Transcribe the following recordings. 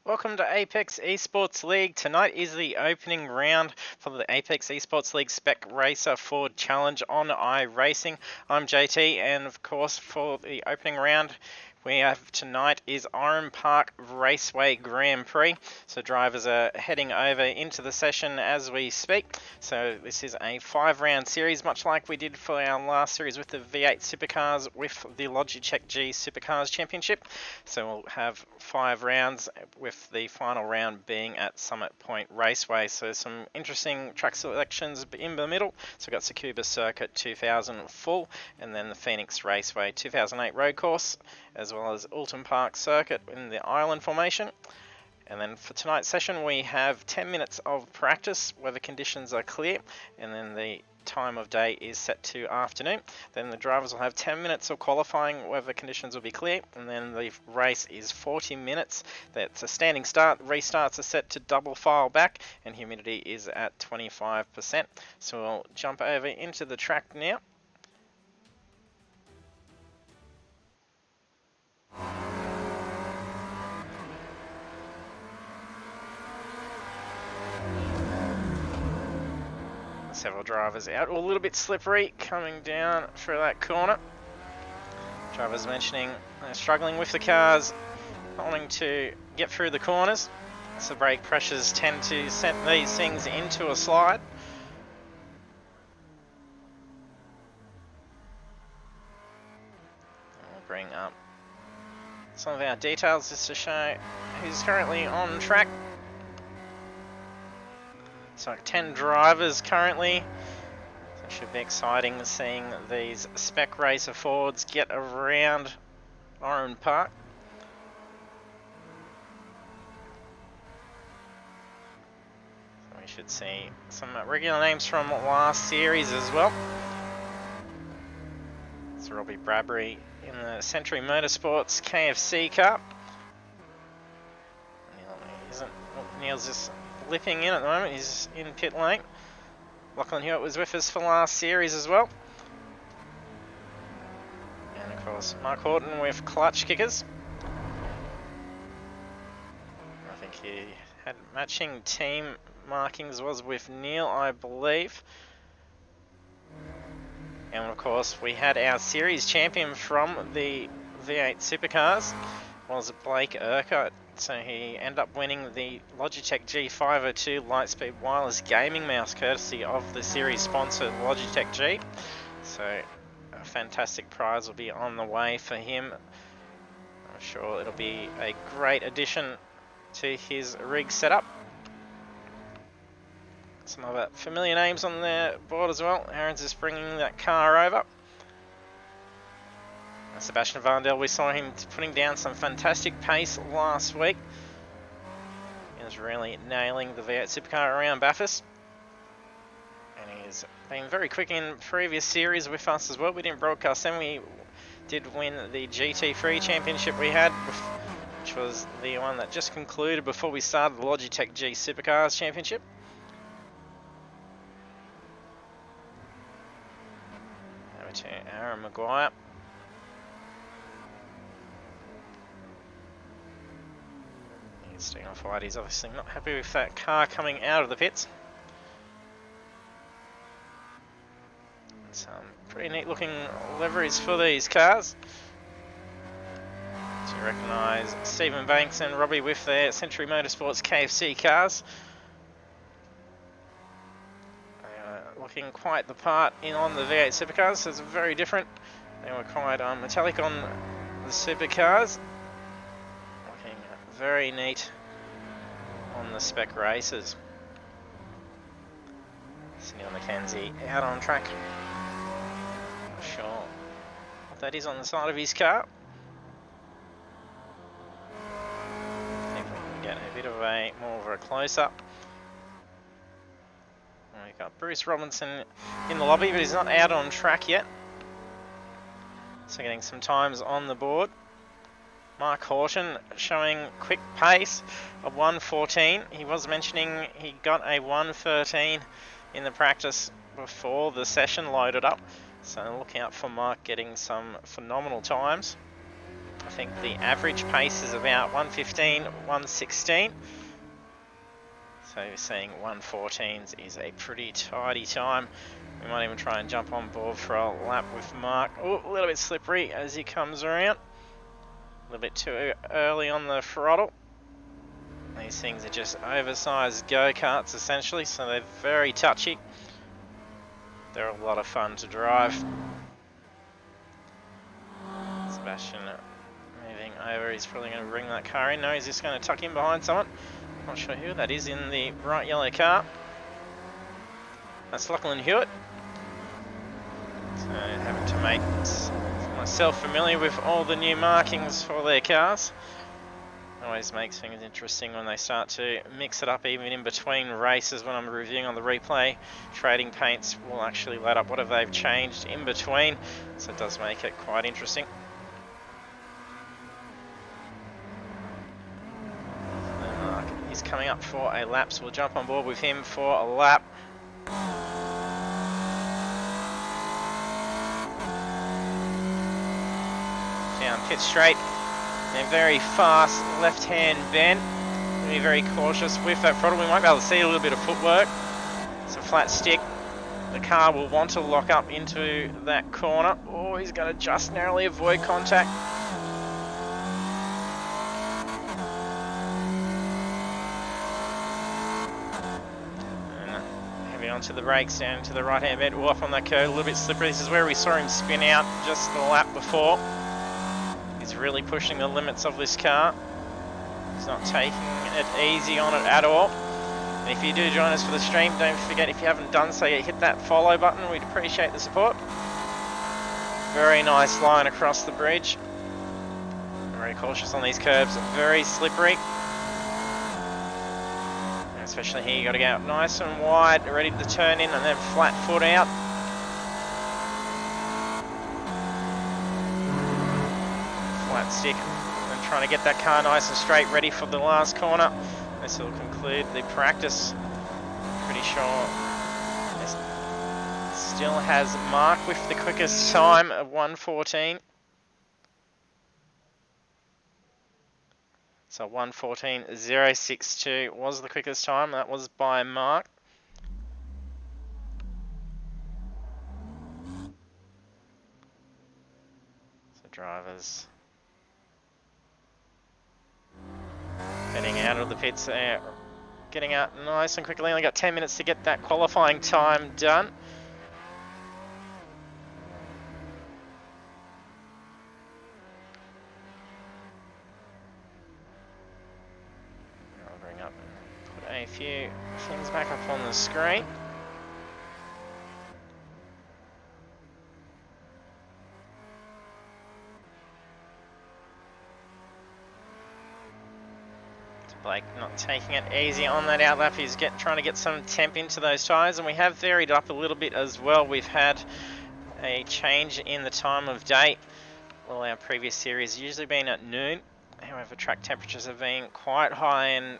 Welcome to Apex Esports League. Tonight is the opening round for the Apex Esports League Spec Racer Ford Challenge on iRacing. I'm JT, and of course for the opening round we have tonight is Oran Park Raceway Grand Prix. So drivers are heading over into the session as we speak. So this is a 5-round series, much like we did for our last series with the V8 Supercars with the Logitech G Supercars Championship. So we'll have 5 rounds with the final round being at Summit Point Raceway. So some interesting track selections in the middle. So we've got Tsukuba Circuit 2000 full, and then the Phoenix Raceway 2008 road course, as well as Alton Park Circuit in the island formation. And then for tonight's session we have 10 minutes of practice where the conditions are clear, and then the time of day is set to afternoon. Then the drivers will have 10 minutes of qualifying where the conditions will be clear, and then the race is 40 minutes. That's a standing start. Restarts are set to double file back, and humidity is at 25%. So we'll jump over into the track now. Several drivers out, a little bit slippery coming down through that corner. Drivers mentioning they're struggling with the cars, wanting to get through the corners. So brake pressures tend to send these things into a slide. We'll bring up some of our details just to show who's currently on track. So 10 drivers currently. So it should be exciting seeing these Spec Racer Fords get around Oran Park. So we should see some regular names from last series as well. So Robbie Bradbury in the Century Motorsports KFC car. Neil's just lipping in at the moment. He's in pit lane. Lachlan Hewitt was with us for last series as well. And of course Mark Horton with clutch kickers. I think he had matching team markings was with Neil, I believe. And of course we had our series champion from the V8 Supercars, was Blake Urquhart. So he ended up winning the Logitech G502 Lightspeed Wireless Gaming Mouse courtesy of the series sponsor Logitech G. So a fantastic prize will be on the way for him. I'm sure it'll be a great addition to his rig setup. Some other familiar names on the board as well. Aaron's just bringing that car over. Sebastian Vandel, we saw him putting down some fantastic pace last week. He was really nailing the V8 Supercar around Bathurst. And he's been very quick in previous series with us as well. We didn't broadcast them. We did win the GT3 championship we had, which was the one that just concluded before we started the Logitech G Supercars championship. Over to Aaron Maguire. Staying off wide, he's obviously not happy with that car coming out of the pits. Some pretty neat looking liveries for these cars. So you recognise Stephen Banks and Robbie with their Century Motorsports KFC cars. They are looking quite the part on the V8 Supercars, so it's very different. They were quite metallic on the Supercars. Very neat on the Spec Racers. Neil McKenzie out on track. Not sure what that is on the side of his car. I think we can get a bit of a more of a close-up. We've got Bruce Robinson in the lobby, but he's not out on track yet. So getting some times on the board. Mark Horton showing quick pace of 1:14. He was mentioning he got a 1:13 in the practice before the session loaded up. So look out for Mark getting some phenomenal times. I think the average pace is about 1:15, 1:16. So you're saying 1:14 is a pretty tidy time. We might even try and jump on board for a lap with Mark. Oh, a little bit slippery as he comes around. A little bit too early on the throttle. These things are just oversized go-karts essentially, so they're very touchy. They're a lot of fun to drive. Sebastian moving over, he's probably going to bring that car in. No, he's just going to tuck in behind someone. Not sure who that is in the bright yellow car. That's Lachlan Hewitt. So having to make myself familiar with all the new markings for their cars. Always makes things interesting when they start to mix it up even in between races. When I'm reviewing on the replay, trading paints will actually light up whatever they've changed in between, so it does make it quite interesting. He's coming up for a lap, so we'll jump on board with him for a lap. Down pit straight. And very fast left-hand bend. Be very cautious with that throttle. We might be able to see a little bit of footwork. It's a flat stick. The car will want to lock up into that corner. Oh, he's going to just narrowly avoid contact. And heavy onto the brakes, down to the right-hand bend. Off on that curve, a little bit slippery. This is where we saw him spin out just the lap before. He's really pushing the limits of this car. He's not taking it easy on it at all. And if you do join us for the stream, don't forget, if you haven't done so yet, hit that follow button. We'd appreciate the support. Very nice line across the bridge. Very cautious on these curves, very slippery. And especially here, you got to go out nice and wide, ready to turn in, and then flat foot out. Flat stick, and trying to get that car nice and straight, ready for the last corner. This will conclude the practice. Pretty sure this still has Mark with the quickest time of 1:14. So 1:14.062 was the quickest time. That was by Mark. So drivers heading out of the pits there, getting out nice and quickly. Only got 10 minutes to get that qualifying time done. I'll bring up and put a few things back up on the screen. Blake not taking it easy on that outlap. He's trying to get some temp into those tyres, and we have varied up a little bit as well. We've had a change in the time of day. Well, our previous series usually been at noon. However, track temperatures have been quite high and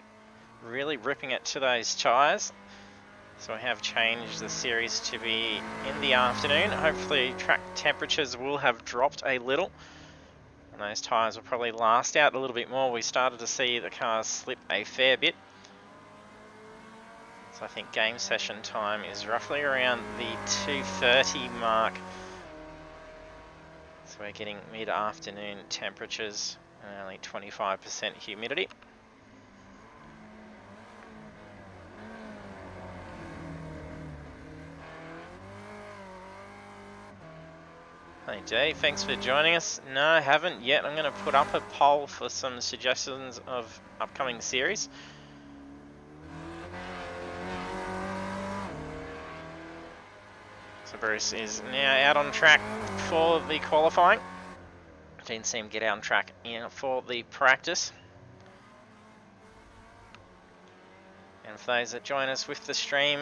really ripping it to those tyres. So we have changed the series to be in the afternoon. Hopefully track temperatures will have dropped a little, and those tyres will probably last out a little bit more. We started to see the cars slip a fair bit. So I think game session time is roughly around the 2:30 mark. So we're getting mid-afternoon temperatures and only 25% humidity. Hey Dave, thanks for joining us. No, I haven't yet. I'm going to put up a poll for some suggestions of upcoming series. So Bruce is now out on track for the qualifying. Didn't see him get out on track for the practice. And for those that join us with the stream,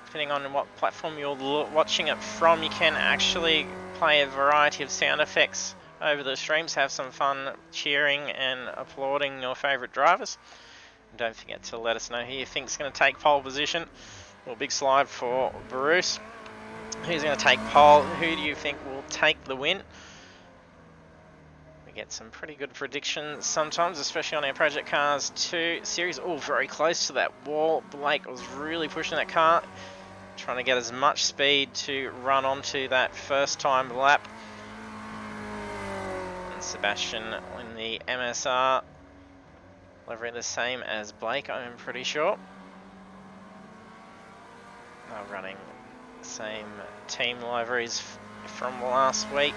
depending on what platform you're watching it from, you can actually play a variety of sound effects over the streams, have some fun cheering and applauding your favourite drivers. And don't forget to let us know who you think is going to take pole position. Well, big slide for Bruce. Who's going to take pole? Who do you think will take the win? We're get some pretty good predictions sometimes, especially on our Project Cars 2 series. Oh, very close to that wall. Blake was really pushing that car, trying to get as much speed to run onto that first time lap. And Sebastian in the MSR, livery the same as Blake, I'm pretty sure. They're running the same team liveries from last week.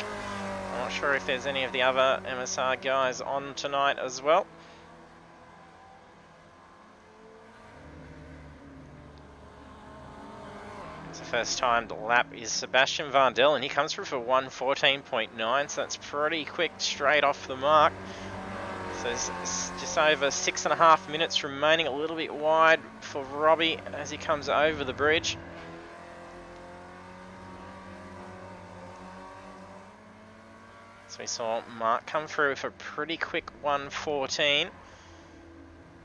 I'm not sure if there's any of the other MSR guys on tonight as well. It's the first time the lap is Sebastian Vandel, and he comes through for 1:14.9, so that's pretty quick straight off the mark. So there's just over 6.5 minutes remaining, a little bit wide for Robbie as he comes over the bridge. So we saw Mark come through with a pretty quick 1:14.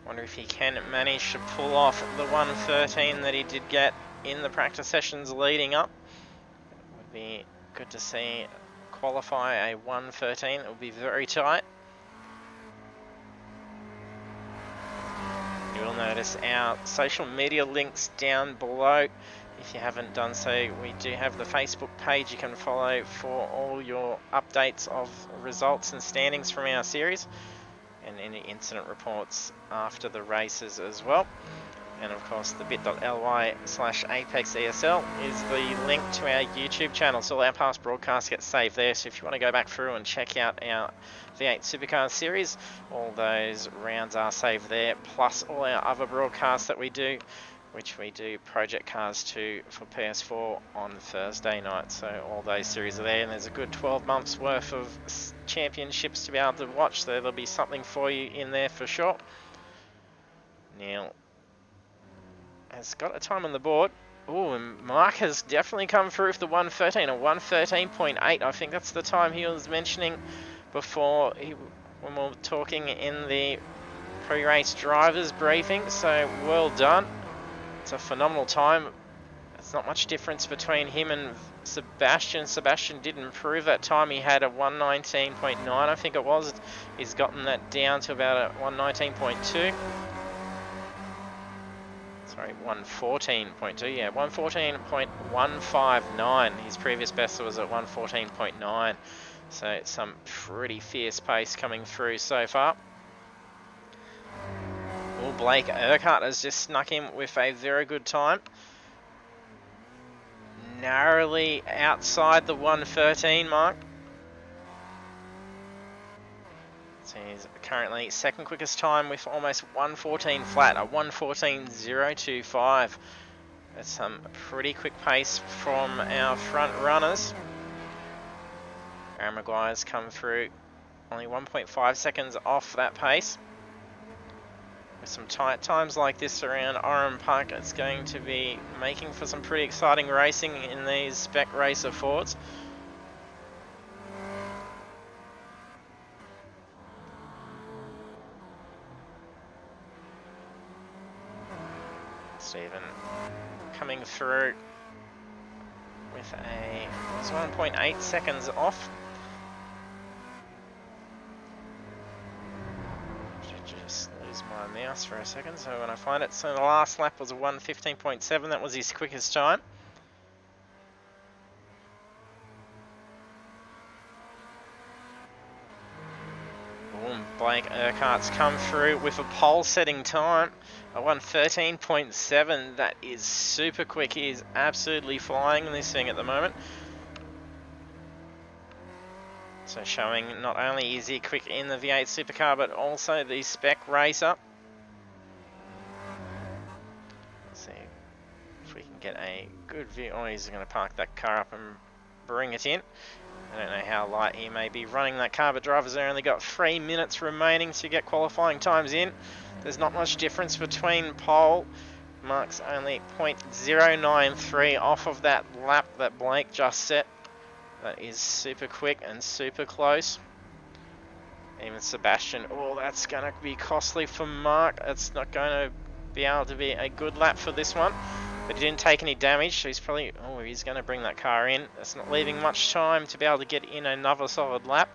Wonder if he can manage to pull off the 1:13 that he did get in the practice sessions leading up. It would be good to see qualify a 1:13. It will be very tight. You will notice our social media links down below. If you haven't done so, we do have the Facebook page you can follow for all your updates of results and standings from our series, and any incident reports after the races as well. And of course, the bit.ly/ApexESL is the link to our YouTube channel, so all our past broadcasts get saved there. So if you want to go back through and check out our V8 Supercars series, all those rounds are saved there, plus all our other broadcasts that we do, which we do Project Cars 2 for PS4 on Thursday night. So all those series are there, and there's a good 12 months worth of championships to be able to watch, so there'll be something for you in there for sure. Now, has got a time on the board. Oh, and Mark has definitely come through with the 1:13, a 1:13.8. I think that's the time he was mentioning before when we were talking in the pre-race drivers briefing. So well done. It's a phenomenal time. There's not much difference between him and Sebastian. Sebastian did improve that time. He had a 1:19.9, I think it was. He's gotten that down to about a 1:19.2. Sorry, 1:14.2, yeah, 1:14.159. His previous best was at 1:14.9. So it's some pretty fierce pace coming through so far. Well, Blake Urquhart has just snuck in with a very good time. Narrowly outside the 1:13 mark. So he's currently second quickest time with almost 1:14 flat, a 1:14.025. That's some pretty quick pace from our front runners. Aaron Maguire's come through only 1.5 seconds off that pace. With some tight times like this around Oran Park, it's going to be making for some pretty exciting racing in these Spec Racer Fords. Stephen coming through with a 1.8 seconds off. Should just lose my mouse for a second so when I find it. So the last lap was a 1:15.7, that was his quickest time. Boom, Blake Urquhart's come through with a pole setting time. A 1:13.7, that is super quick. He is absolutely flying in this thing at the moment. So showing not only is he quick in the V8 Supercar, but also the Spec Racer. Let's see if we can get a good view. Oh, he's going to park that car up and bring it in. I don't know how light he may be running that car, but drivers have only got 3 minutes remaining to get qualifying times in. There's not much difference between pole. Mark's only 0.093 off of that lap that Blake just set. That is super quick and super close. Even Sebastian, oh, that's going to be costly for Mark. It's not going to be able to be a good lap for this one. But he didn't take any damage, so he's probably, oh, he's going to bring that car in. That's not leaving much time to be able to get in another solid lap.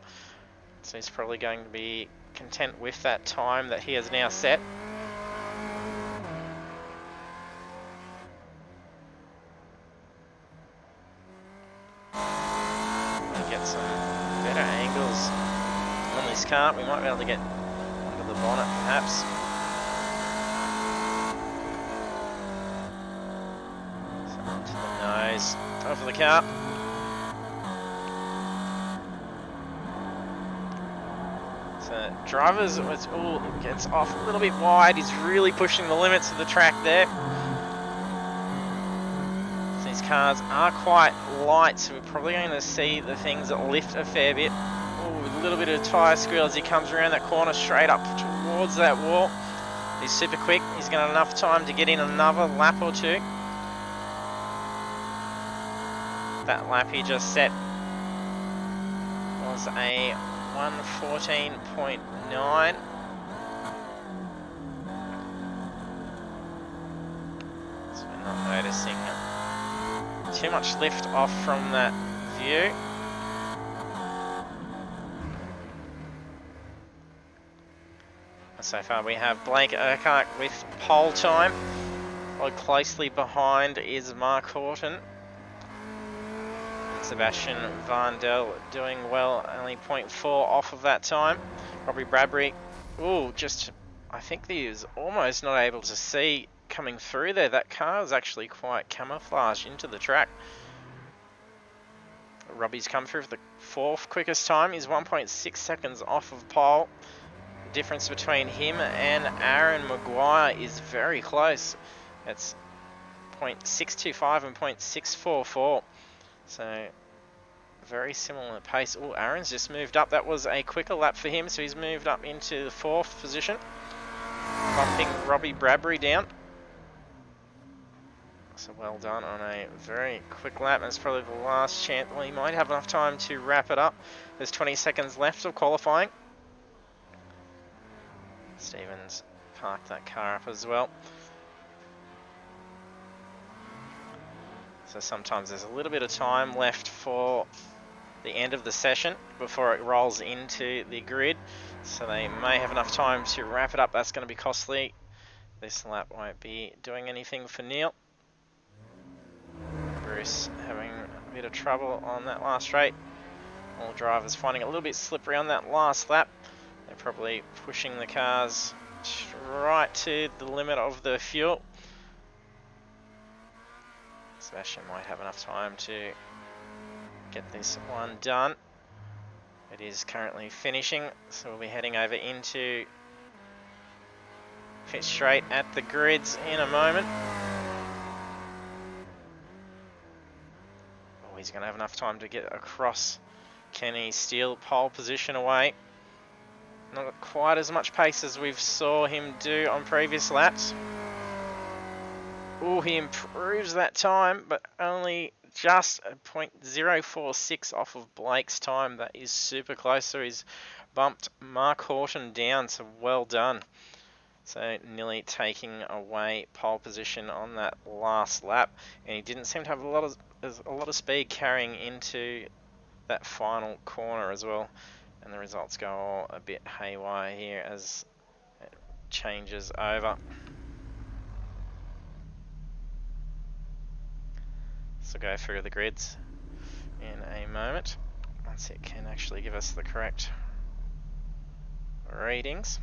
So he's probably going to be content with that time that he has now set. Get some better angles on this car. We might be able to get under the bonnet perhaps. So onto the nose, top of the car. So drivers, gets off a little bit wide. He's really pushing the limits of the track there. So these cars are quite light, so we're probably going to see the things that lift a fair bit. Ooh, a little bit of tyre squeal as he comes around that corner straight up towards that wall. He's super quick. He's got enough time to get in another lap or two. That lap he just set was a 1:14.9. So we're not noticing too much lift off from that view. So far we have Blake Urquhart with pole time. Followed closely behind is Mark Horton. And Sebastian Vandel doing well, only 0.4 off of that time. Robbie Bradbury, I think he was almost not able to see coming through there. That car is actually quite camouflaged into the track. Robbie's come through for the 4th quickest time. He's 1.6 seconds off of pole. The difference between him and Aaron Maguire is very close. It's 0.625 and 0.644. So very similar pace. Oh, Aaron's just moved up. That was a quicker lap for him, so he's moved up into the 4th position, bumping Robbie Bradbury down. So well done on a very quick lap. That's probably the last chance. Well, he might have enough time to wrap it up. There's 20 seconds left of qualifying. Stevens parked that car up as well. So sometimes there's a little bit of time left for the end of the session before it rolls into the grid. So they may have enough time to wrap it up. That's going to be costly. This lap won't be doing anything for Neil. Bruce having a bit of trouble on that last straight. All drivers finding it a little bit slippery on that last lap. They're probably pushing the cars right to the limit of the fuel. Sebastian might have enough time to get this one done. It is currently finishing, so we'll be heading over into pit straight at the grids in a moment. Oh, he's going to have enough time to get across Kenny Steele, pole position away. Not quite as much pace as we've saw him do on previous laps. Oh, he improves that time, but only just a 0.046 off of Blake's time. That is super close, so he's bumped Mark Horton down, so well done. So nearly taking away pole position on that last lap, and he didn't seem to have a lot of speed carrying into that final corner as well. And the results go all a bit haywire here as it changes over. So go through the grids in a moment once it can actually give us the correct readings.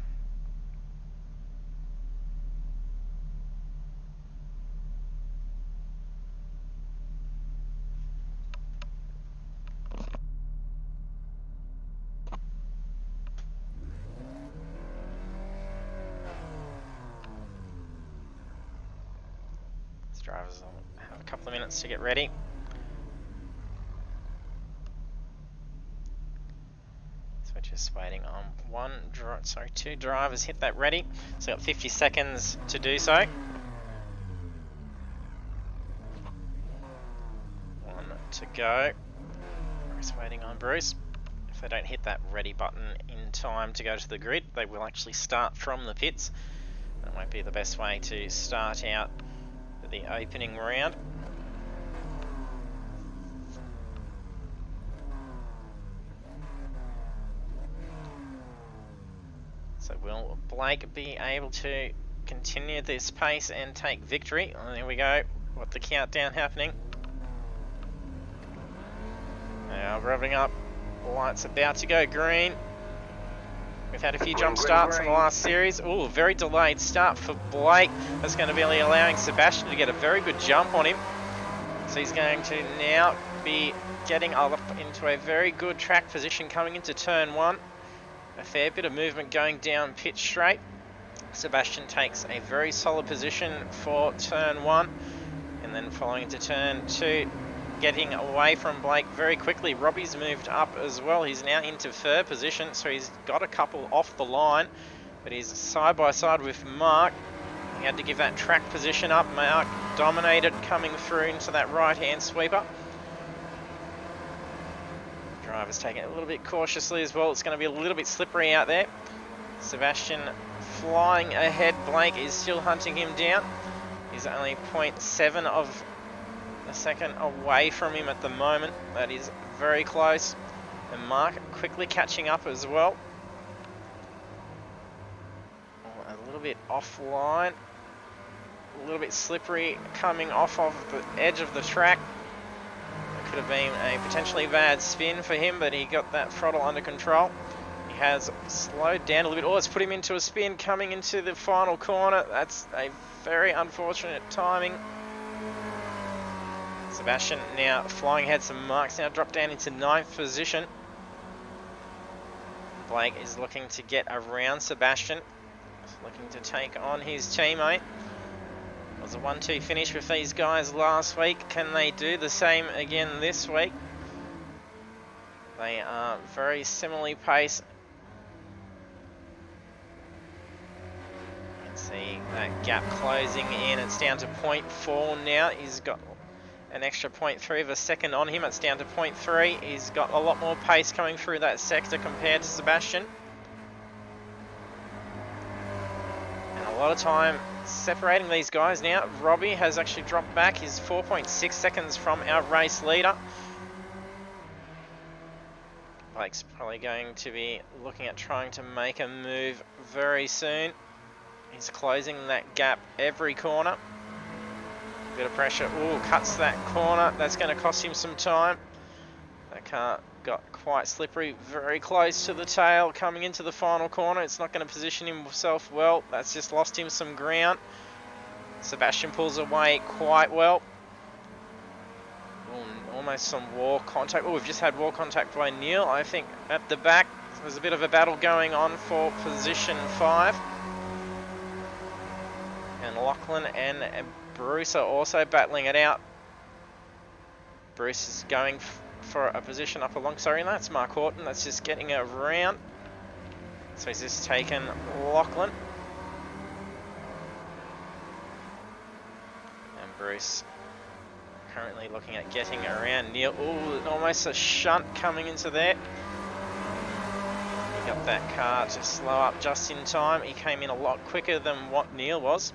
These drivers will have a couple of minutes to get ready. So we're just waiting on two drivers hit that ready. So got 50 seconds to do so. One to go. Just waiting on Bruce. If they don't hit that ready button in time to go to the grid, they will actually start from the pits. That won't be the best way to start out the opening round. Will Blake be able to continue this pace and take victory? Oh, there we go. What the countdown happening. They are revving up. Lights about to go green. We've had a few jump starts in the last series. Ooh, very delayed start for Blake. That's going to be allowing Sebastian to get a very good jump on him. So he's going to now be getting up into a very good track position coming into turn 1. A fair bit of movement going down pit straight. Sebastian takes a very solid position for turn 1. And then following into turn 2, getting away from Blake very quickly. Robbie's moved up as well. He's now into third position, so he's got a couple off the line, but he's side by side with Mark. He had to give that track position up. Mark dominated coming through into that right-hand sweeper. Driver's taking it a little bit cautiously as well. It's going to be a little bit slippery out there. Sebastian flying ahead. Blake is still hunting him down. He's only 0.7 of a second away from him at the moment. That is very close. And Mark quickly catching up as well. Oh, a little bit offline. A little bit slippery coming off of the edge of the track. It could have been a potentially bad spin for him, but he got that throttle under control. He has slowed down a little bit. Oh, it's put him into a spin coming into the final corner. That's a very unfortunate timing. Sebastian now flying ahead. Some Marks now dropped down into 9th position. Blake is looking to get around Sebastian. Looking to take on his teammate. It was a 1-2 finish with these guys last week. Can they do the same again this week? They are very similarly paced. You can see that gap closing in. It's down to 0.4 now. He's got an extra 0.3 of a second on him. It's down to 0.3. He's got a lot more pace coming through that sector compared to Sebastian. And a lot of time separating these guys now. Robbie has actually dropped back. He's 4.6 seconds from our race leader. Blake's probably going to be looking at trying to make a move very soon. He's closing that gap every corner. Bit of pressure. Ooh, cuts that corner. That's going to cost him some time. That car got quite slippery. Very close to the tail coming into the final corner. It's not going to position himself well. That's just lost him some ground. Sebastian pulls away quite well. Ooh, almost some wall contact. Oh, we've just had wall contact by Neil. I think at the back there's a bit of a battle going on for position 5. And Lachlan and Bruce are also battling it out. Bruce is going for a position up along. Sorry, that's Mark Horton. That's just getting around. So he's just taken Lachlan. And Bruce currently looking at getting around Neil. Ooh, almost a shunt coming into there. He got that car to slow up just in time. He came in a lot quicker than what Neil was.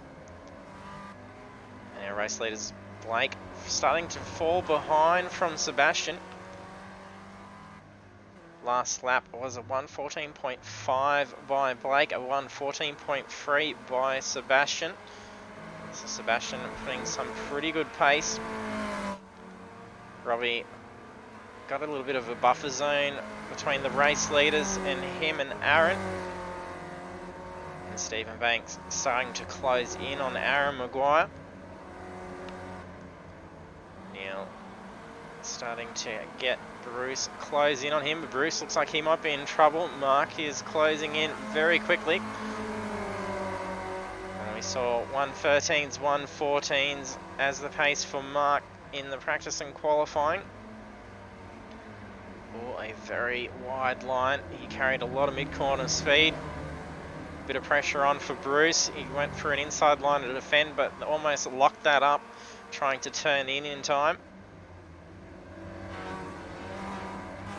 And our race leader's Blake starting to fall behind from Sebastian. Last lap was a 1:14.5 by Blake, a 1:14.3 by Sebastian. So Sebastian putting some pretty good pace. Robbie got a little bit of a buffer zone between the race leaders and him and Aaron. And Stephen Banks starting to close in on Aaron Maguire. Now starting to get Bruce close in on him, but Bruce looks like he might be in trouble. Mark is closing in very quickly. And we saw 1:13s, 1:14s as the pace for Mark in the practice and qualifying. Oh, a very wide line. He carried a lot of mid-corner speed. Bit of pressure on for Bruce. He went for an inside line to defend, but almost locked that up, trying to turn in time.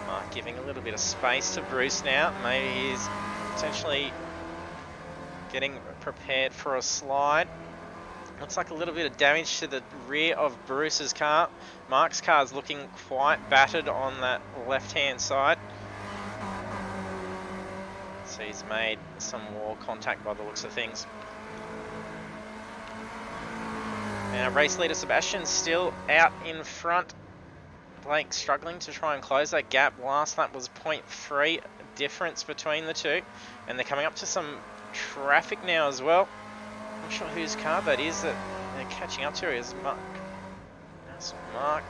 Mark giving a little bit of space to Bruce now. Maybe he's potentially getting prepared for a slide. Looks like a little bit of damage to the rear of Bruce's car. Mark's car is looking quite battered on that left-hand side. So he's made some wall contact by the looks of things. Now race leader Sebastian still out in front. Blake struggling to try and close that gap. Last lap was 0.3 difference between the two, and they're coming up to some traffic now as well. Not sure whose car that is that they're catching up to. Is Mark. That's Mark.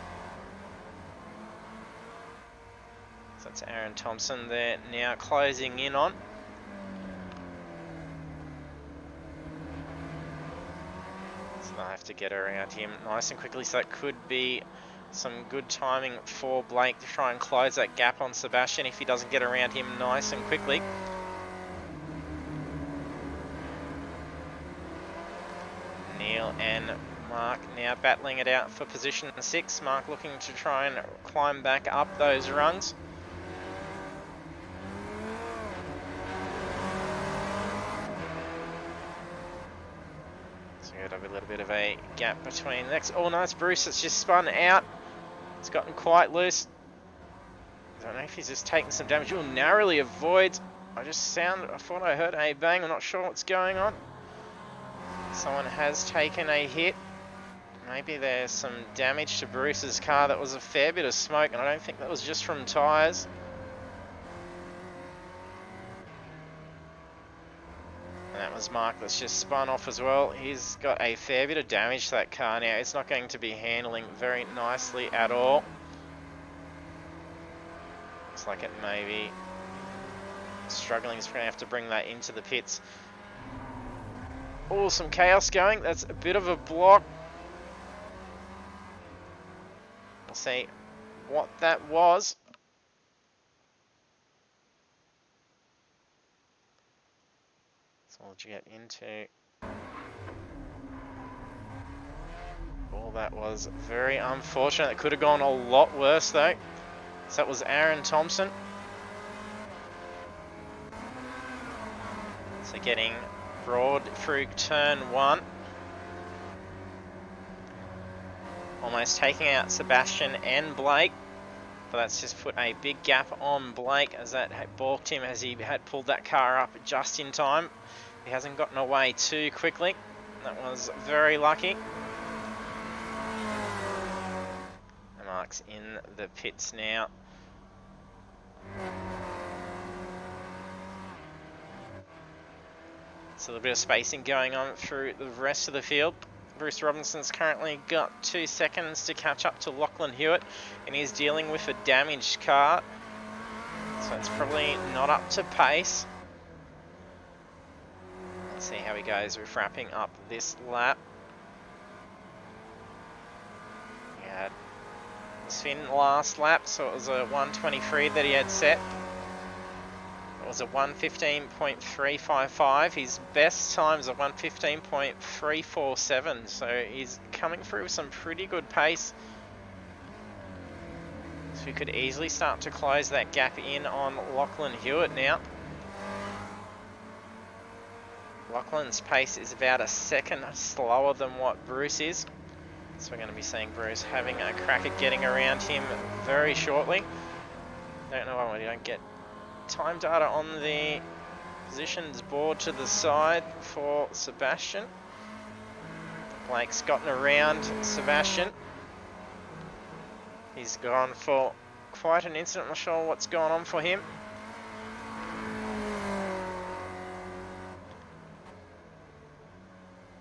So that's Aaron Thompson there now closing in on. So they'll have to get around him nice and quickly. So that could be some good timing for Blake to try and close that gap on Sebastian if he doesn't get around him nice and quickly. Neil and Mark now battling it out for position 6. Mark looking to try and climb back up those rungs. So we have a little bit of a gap between the next. Oh, nice. Bruce has just spun out. It's gotten quite loose. I don't know if he's just taking some damage. Will narrowly avoid. I thought I heard a bang. I'm not sure what's going on. Someone has taken a hit. Maybe there's some damage to Bruce's car. That was a fair bit of smoke, and I don't think that was just from tyres. And that was Mark that's just spun off as well. He's got a fair bit of damage to that car now. It's not going to be handling very nicely at all. Looks like it may be struggling. He's going to have to bring that into the pits. Oh, some chaos going. That's a bit of a block. We'll see what that was. So we'll get into. Oh, that was very unfortunate. It could have gone a lot worse though. So that was Aaron Thompson. So getting broad through turn 1. Almost taking out Sebastian and Blake. But that's just put a big gap on Blake as that had balked him as he had pulled that car up just in time. He hasn't gotten away too quickly. That was very lucky. Mark's in the pits now. So a little bit of spacing going on through the rest of the field. Bruce Robinson's currently got 2 seconds to catch up to Lachlan Hewitt, and he's dealing with a damaged car. So it's probably not up to pace. Let's see how he goes with wrapping up this lap. He had spin last lap, so it was a 1:23 that he had set. It was a 1:15.355. His best time is a 1:15.347, so he's coming through with some pretty good pace. So we could easily start to close that gap in on Lachlan Hewitt now. Lachlan's pace is about a second slower than what Bruce is. So we're going to be seeing Bruce having a crack at getting around him very shortly. Don't know why we don't get time data on the positions board to the side for Sebastian. Blake's gotten around Sebastian. He's gone for quite an incident. I'm not sure what's going on for him.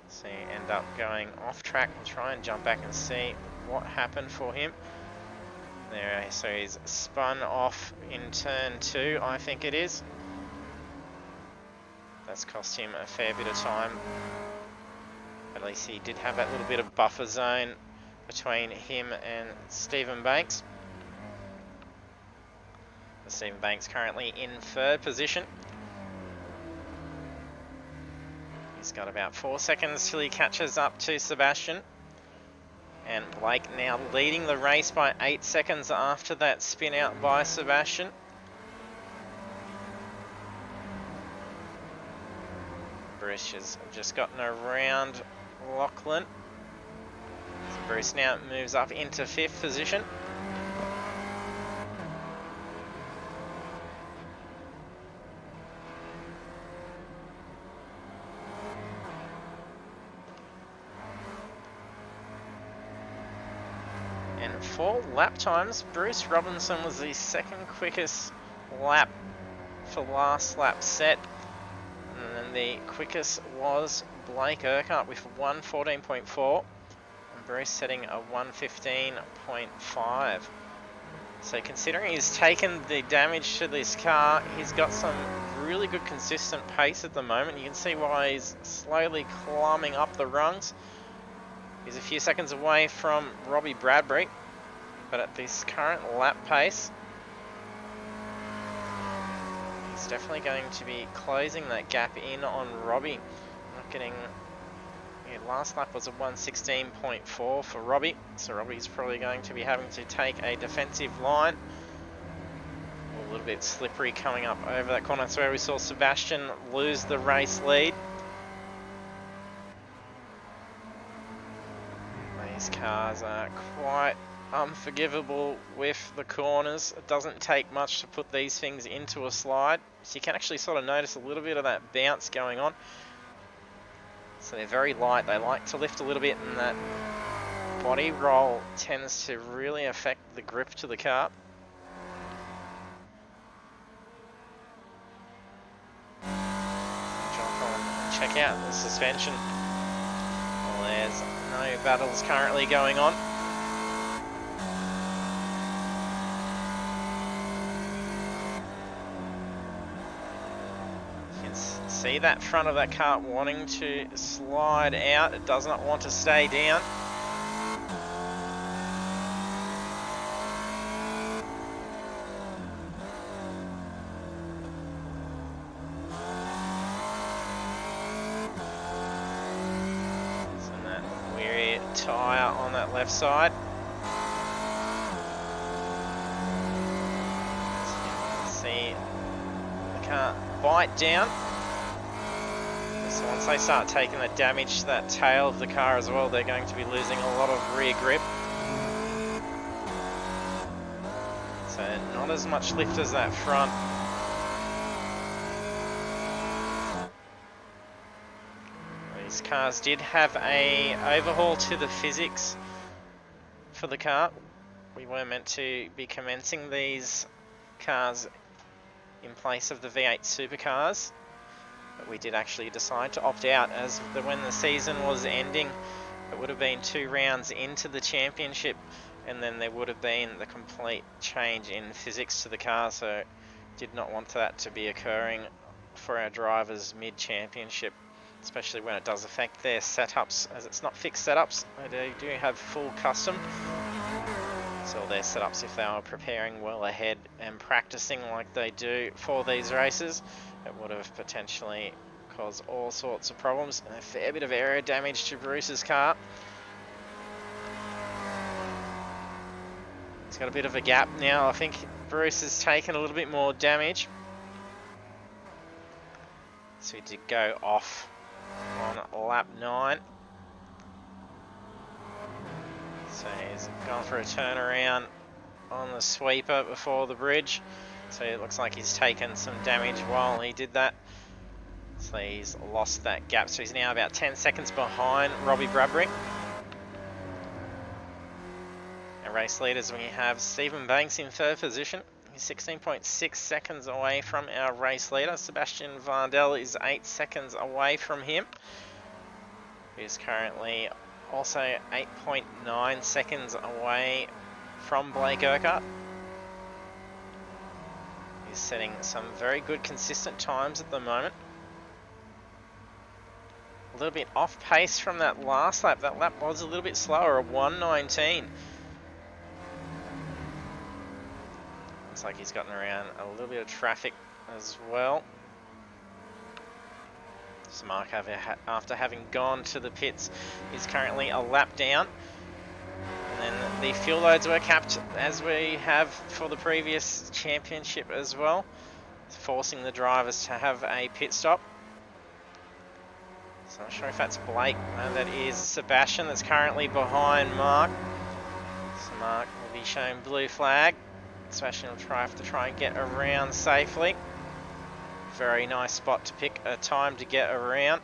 So you end up going off track and try and jump back and see what happened for him. There, so he's spun off in turn 2, I think it is. That's cost him a fair bit of time. At least he did have that little bit of buffer zone between him and Stephen Banks. Stephen Banks currently in 3rd position. He's got about 4 seconds till he catches up to Sebastian. And Blake now leading the race by 8 seconds after that spin out by Sebastian. Bruce has just gotten around Lachlan. So Bruce now moves up into 5th position. And for lap times, Bruce Robinson was the second quickest lap for last lap set. And then the quickest was Blake Urquhart with 1:14.4. And Bruce setting a 1:15.5. So considering he's taken the damage to this car, he's got some really good consistent pace at the moment. You can see why he's slowly climbing up the rungs. He's a few seconds away from Robbie Bradbury, but at this current lap pace, he's definitely going to be closing that gap in on Robbie. Not getting... Yeah, last lap was a 1:16.4 for Robbie, so Robbie's probably going to be having to take a defensive line. A little bit slippery coming up over that corner. That's where we saw Sebastian lose the race lead. These cars are quite unforgivable with the corners. It doesn't take much to put these things into a slide, so you can actually sort of notice a little bit of that bounce going on. So they're very light, they like to lift a little bit, and that body roll tends to really affect the grip to the car. Jump on and check out the suspension. Well, there's no battles currently going on. See that front of that car wanting to slide out. It does not want to stay down. So that weary tyre on that left side. So you can see the car bite down. So once they start taking the damage to that tail of the car as well, they're going to be losing a lot of rear grip. So not as much lift as that front. These cars did have a overhaul to the physics for the car. We were meant to be commencing these cars in place of the V8 supercars. But we did actually decide to opt out, as when the season was ending, it would have been 2 rounds into the championship, and then there would have been the complete change in physics to the car, so did not want that to be occurring for our drivers mid-championship, especially when it does affect their setups, as it's not fixed setups. They do have full custom, so their setups, if they were preparing well ahead and practicing like they do for these races, it would have potentially caused all sorts of problems and a fair bit of aero damage to Bruce's car. He's got a bit of a gap now. I think Bruce has taken a little bit more damage. So he did go off on lap 9. So he's gone for a turnaround on the sweeper before the bridge. So it looks like he's taken some damage while he did that. So he's lost that gap. So he's now about 10 seconds behind Robbie Bradbury. Our race leaders, we have Stephen Banks in 3rd position. He's 16.6 seconds away from our race leader. Sebastian Vardell is 8 seconds away from him. He's currently also 8.9 seconds away from Blake Urquhart. He's setting some very good consistent times at the moment. A little bit off pace from that last lap. That lap was a little bit slower, a 1:19. Looks like he's gotten around a little bit of traffic as well. So Mark, after having gone to the pits, is currently a lap down. And then the fuel loads were capped, as we have for the previous championship as well, forcing the drivers to have a pit stop. So I'm not sure if that's Blake. No, that is Sebastian that's currently behind Mark. So Mark will be shown blue flag. Sebastian will have to try and get around safely. Very nice spot to pick a time to get around.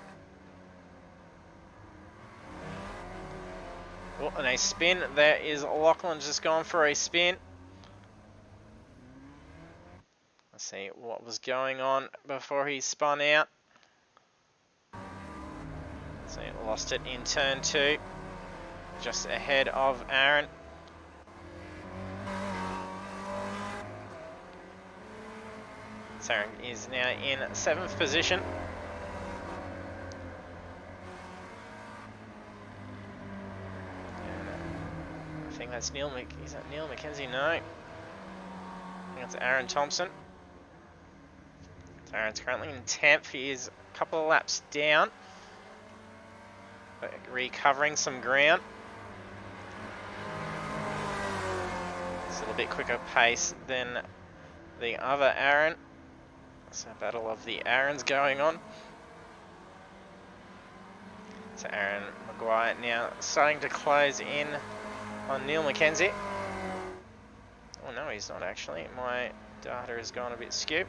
Oh, and a spin. There is Lachlan just gone for a spin. Let's see what was going on before he spun out. So he lost it in turn 2, just ahead of Aaron. So Aaron is now in 7th position. I think that's is that Neil McKenzie? No. I think it's Aaron Thompson. So Aaron's currently in 10th. He is a couple of laps down, but recovering some ground. It's a little bit quicker pace than the other Aaron. So a battle of the Aarons going on. So Aaron Maguire now starting to close in on Neil McKenzie. Oh no, he's not actually. My data has gone a bit skew.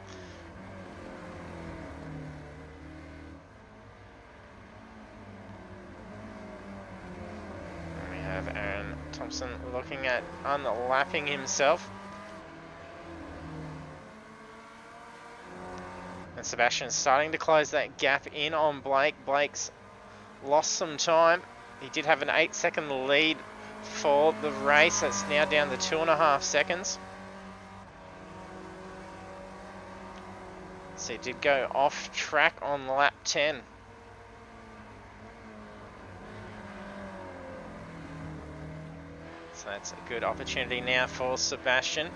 And we have Aaron Thompson looking at unlapping himself. And Sebastian's starting to close that gap in on Blake. Blake's lost some time. He did have an 8-second lead for the race. It's now down to 2.5 seconds. So he did go off track on lap 10. So that's a good opportunity now for Sebastian.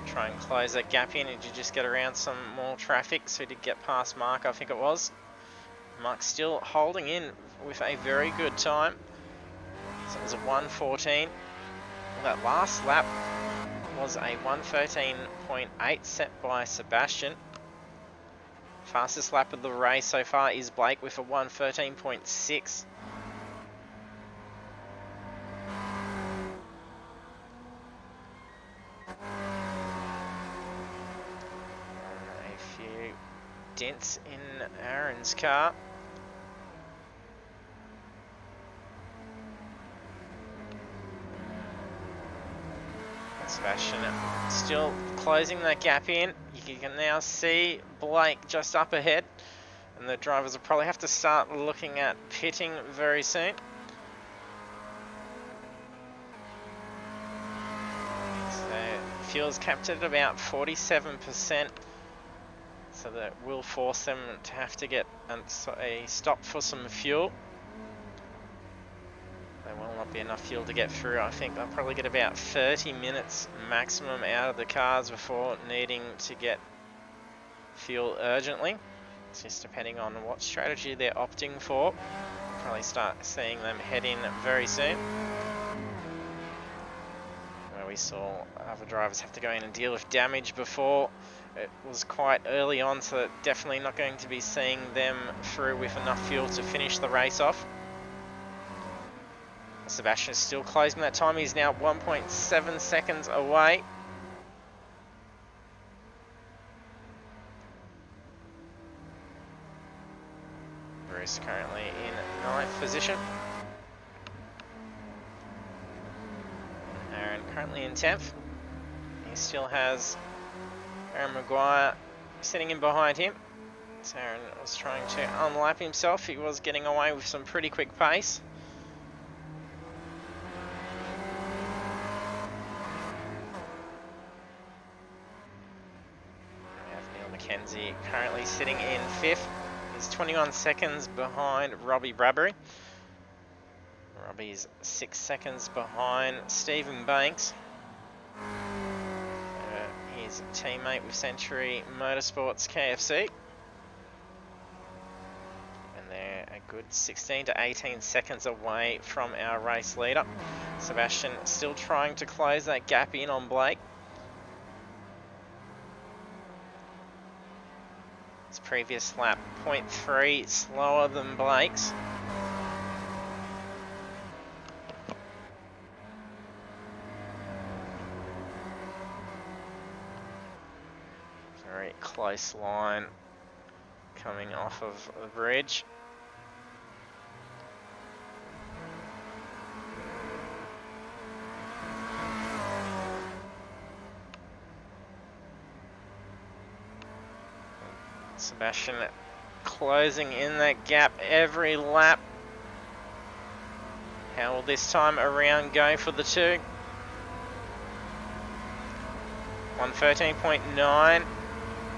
Try and close that gap in and just get around some more traffic. So he did get past Mark, I think it was. Mark still holding in with a very good time. So it was a 1:14. Well, that last lap was a 1:13.8 set by Sebastian. Fastest lap of the race so far is Blake with a 1:13.6. A few dents in Aaron's car. Sebastian still closing that gap in. You can now see Blake just up ahead, and the drivers will probably have to start looking at pitting very soon. So fuel's capped at about 47%, so that will force them to have to get a stop for some fuel. There will not be enough fuel to get through. I think they'll probably get about 30 minutes maximum out of the cars before needing to get fuel urgently. It's just depending on what strategy they're opting for. Probably start seeing them head in very soon. Where we saw other drivers have to go in and deal with damage before. It was quite early on, so definitely not going to be seeing them through with enough fuel to finish the race off. Sebastian is still closing that time. He's now 1.7 seconds away. Bruce currently in 9th position. Aaron currently in 10th. He still has Aaron Maguire sitting in behind him. So Aaron was trying to unlap himself. He was getting away with some pretty quick pace. McKenzie currently sitting in 5th. He's 21 seconds behind Robbie Bradbury. Robbie's 6 seconds behind Stephen Banks. His teammate with Century Motorsports KFC. And they're a good 16 to 18 seconds away from our race leader. Sebastian still trying to close that gap in on Blake. His previous lap, 0.3 slower than Blake's. Very close line coming off of the bridge. Sebastian closing in that gap every lap. How will this time around go for the two? 113.9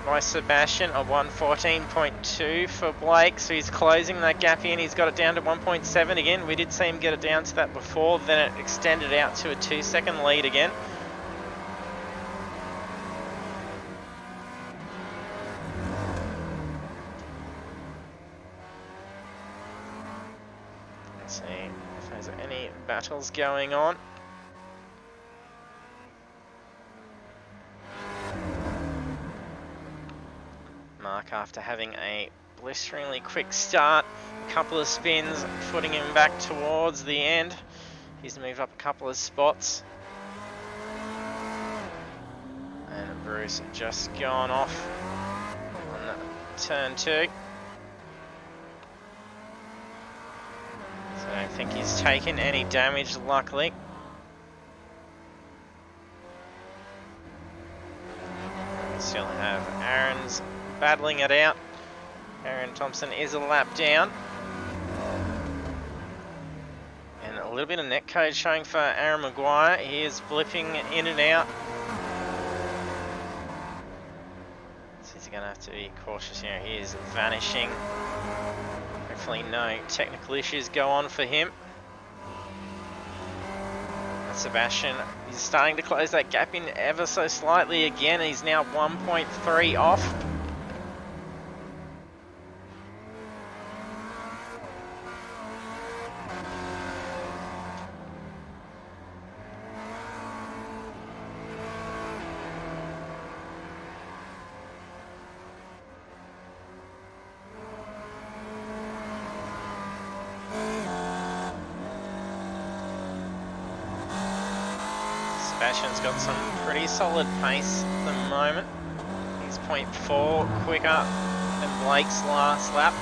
by Sebastian, a 114.2 for Blake, so he's closing that gap in. He's got it down to 1.7 again. We did see him get it down to that before, then it extended out to a 2-second lead again. Let's see if there's any battles going on. Mark, after having a blisteringly quick start, a couple of spins, putting him back towards the end. He's moved up a couple of spots. And Bruce just gone off on turn 2. So I don't think he's taken any damage, luckily. We still have Aaron's battling it out. Aaron Thompson is a lap down. And a little bit of netcode showing for Aaron Maguire. He is blipping in and out. So he's going to have to be cautious here. He is vanishing. Hopefully no technical issues go on for him. And Sebastian is starting to close that gap in ever so slightly again. He's now 1.3 off. Sebastian's got some pretty solid pace at the moment. He's 0.4 quicker than Blake's last lap.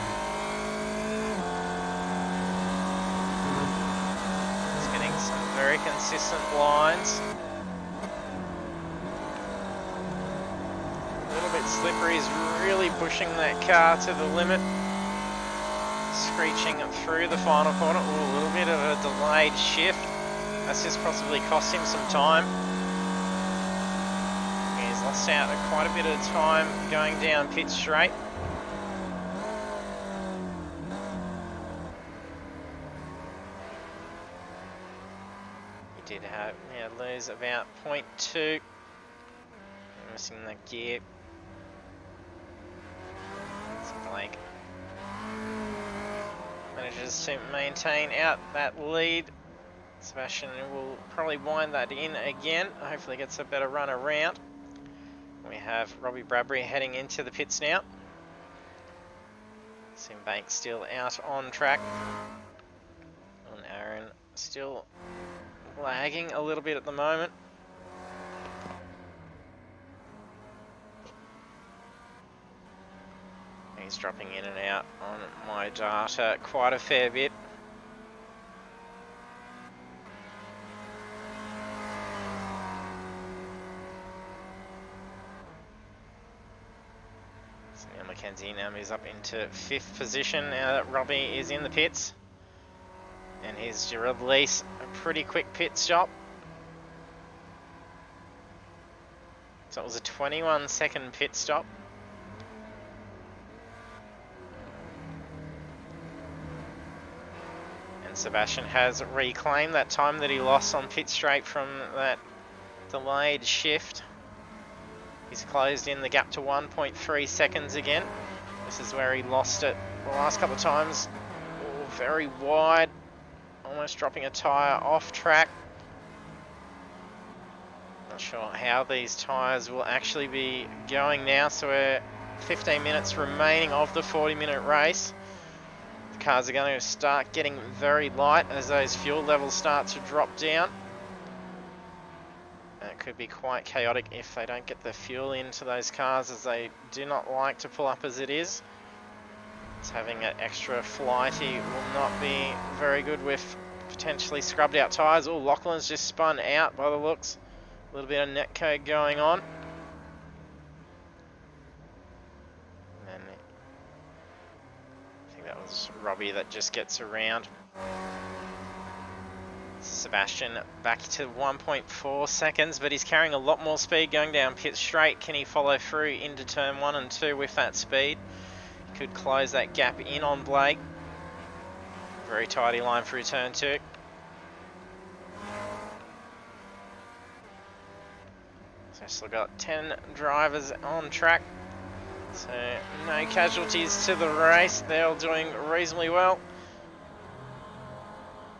He's getting some very consistent lines. A little bit slippery, he's really pushing that car to the limit. Screeching through the final corner. Ooh, a little bit of a delayed shift. That's just possibly cost him some time. He's lost out quite a bit of time going down pit straight. He did have, lose about 0.2. Missing the gear. It's Blake. Manages to maintain out that lead. Sebastian will probably wind that in again. Hopefully gets a better run around. We have Robbie Bradbury heading into the pits now. Sim Banks still out on track. And Aaron still lagging a little bit at the moment. He's dropping in and out on my data quite a fair bit. Mackenzie now moves up into 5th position now that Robbie is in the pits. And here's to release a pretty quick pit stop. So it was a 21-second pit stop. And Sebastian has reclaimed that time that he lost on pit straight from that delayed shift. He's closed in the gap to 1.3 seconds again. This is where he lost it the last couple of times. Oh, very wide, almost dropping a tyre off track. Not sure how these tyres will actually be going now, so we're 15 minutes remaining of the 40-minute race. The cars are going to start getting very light as those fuel levels start to drop down. It could be quite chaotic if they don't get the fuel into those cars, as they do not like to pull up as it is. So having an extra flighty will not be very good with potentially scrubbed out tyres. Oh, Lachlan's just spun out by the looks. A little bit of netcode going on. And Robbie that just gets around. Sebastian back to 1.4 seconds, but he's carrying a lot more speed going down pit straight. Can he follow through into turn 1 and 2 with that speed? Could close that gap in on Blake. Very tidy line through turn 2. So still got 10 drivers on track. So no casualties to the race. They're all doing reasonably well.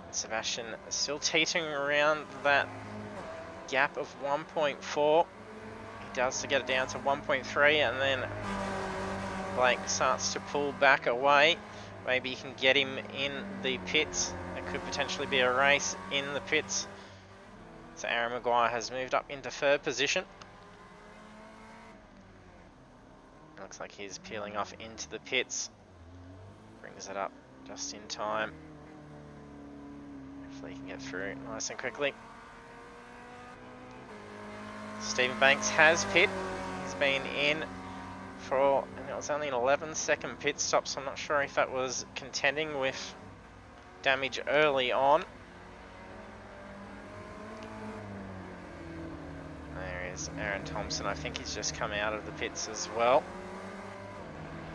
Sebastian still teetering around that gap of 1.4. He does to get it down to 1.3, and then Blake starts to pull back away. Maybe he can get him in the pits. There could potentially be a race in the pits. So Aaron Maguire has moved up into 3rd position. Looks like he's peeling off into the pits. Brings it up just in time. Hopefully he can get through nice and quickly. Stephen Banks has pit. He's been in for, and it was only an 11-second pit stop, so I'm not sure if that was contending with damage early on. There is Aaron Thompson. I think he's just come out of the pits as well.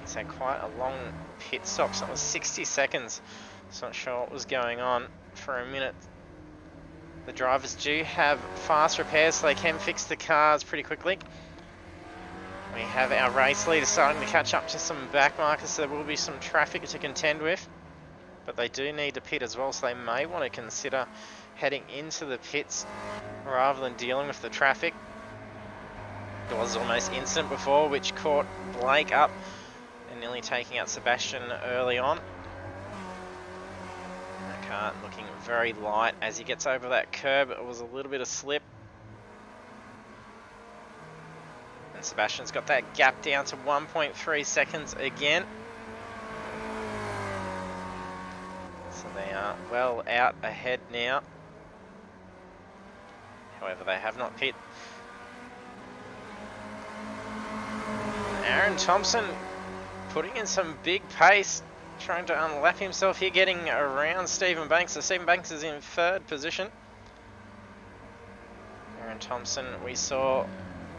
He's had quite a long pit stop, so it was 60 seconds. So not sure what was going on for a minute. The drivers do have fast repairs, so they can fix the cars pretty quickly. We have our race leader starting to catch up to some back markers, so there will be some traffic to contend with. But they do need to pit as well, so they may want to consider heading into the pits rather than dealing with the traffic. There was almost incident before, which caught Blake up and nearly taking out Sebastian early on. That car looking very light as he gets over that curb. It was a little bit of slip. And Sebastian's got that gap down to 1.3 seconds again. So they are well out ahead now. However, they have not pit. Aaron Thompson putting in some big pace, trying to unlap himself here, getting around Stephen Banks. So Stephen Banks is in 3rd position. Aaron Thompson, we saw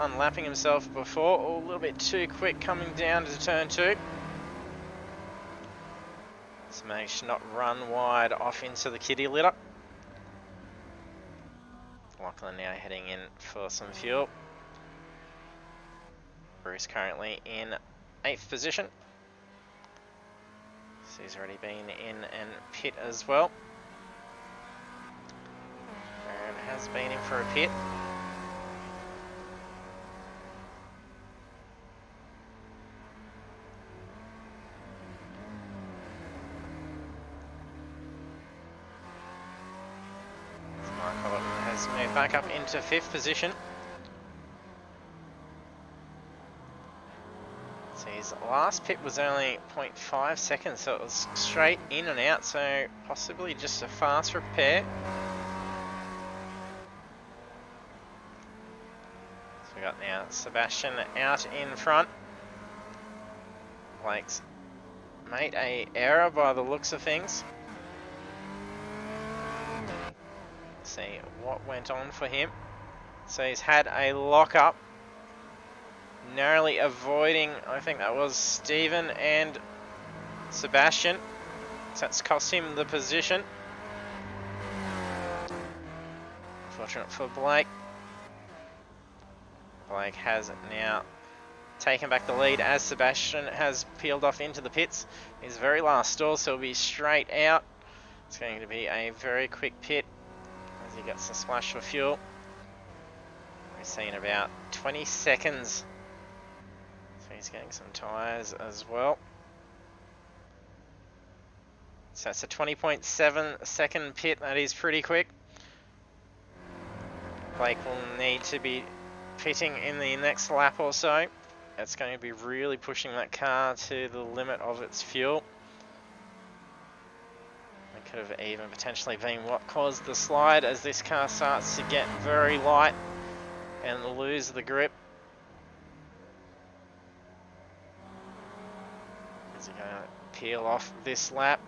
unlapping himself before, a little bit too quick coming down to turn 2. So managed to not run wide off into the kitty litter. Lachlan now heading in for some fuel. Bruce currently in 8th position. So he's already been in and pit as well. Aaron has been in for a pit. Michael has moved back up into 5th position. So his last pit was only 0.5 seconds, so it was straight in and out, so possibly just a fast repair. So we got now Sebastian out in front. Blake's made a error by the looks of things. See what went on for him. So he's had a lock up, narrowly avoiding, I think that was Stephen and Sebastian. So that's cost him the position. Fortunate for Blake. Blake has now taken back the lead as Sebastian has peeled off into the pits. His very last stall, so he'll be straight out. It's going to be a very quick pit as he gets the splash for fuel. We're seeing about 20 seconds. So he's getting some tyres as well. So it's a 20.7 second pit. That is pretty quick. Blake will need to be pitting in the next lap or so. It's going to be really pushing that car to the limit of its fuel. It could have even potentially been what caused the slide as this car starts to get very light and lose the grip. Is he going to peel off this lap?